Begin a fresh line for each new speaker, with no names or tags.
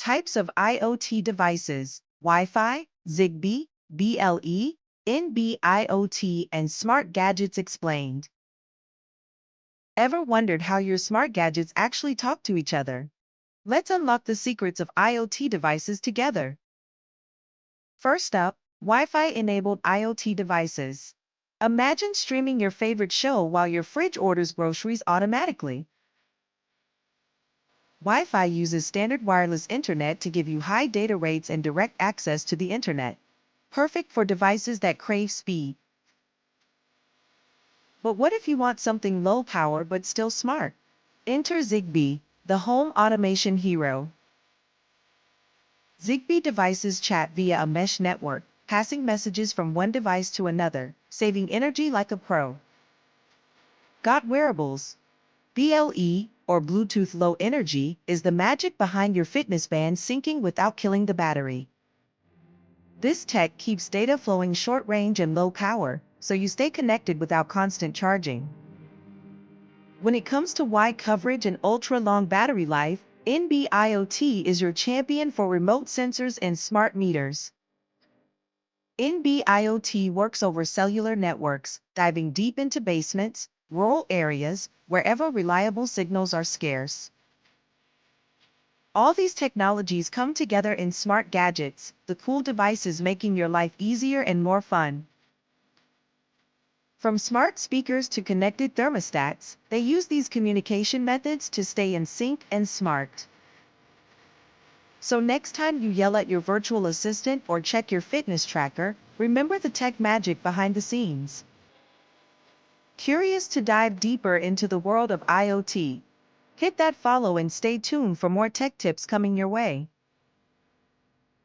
Types of IoT devices: Wi-Fi, Zigbee, BLE, NB-IoT, and smart gadgets explained. Ever wondered how your smart gadgets actually talk to each other? Let's unlock the secrets of IoT devices together. First up, Wi-Fi-enabled IoT devices. Imagine streaming your favorite show while your fridge orders groceries automatically. Wi-Fi uses standard wireless internet to give you high data rates and direct access to the internet. Perfect for devices that crave speed. But what if you want something low power but still smart? Enter Zigbee, the home automation hero. Zigbee devices chat via a mesh network, passing messages from one device to another, saving energy like a pro. Got wearables? BLE, or Bluetooth Low Energy, is the magic behind your fitness band syncing without killing the battery. This tech keeps data flowing short range and low power, so you stay connected without constant charging. When it comes to wide coverage and ultra-long battery life, NB-IoT is your champion for remote sensors and smart meters. NB-IoT works over cellular networks, diving deep into basements, rural areas, wherever reliable signals are scarce. All these technologies come together in smart gadgets, the cool devices making your life easier and more fun. From smart speakers to connected thermostats, they use these communication methods to stay in sync and smart. So next time you yell at your virtual assistant or check your fitness tracker, remember the tech magic behind the scenes. Curious to dive deeper into the world of IoT? Hit that follow and stay tuned for more tech tips coming your way.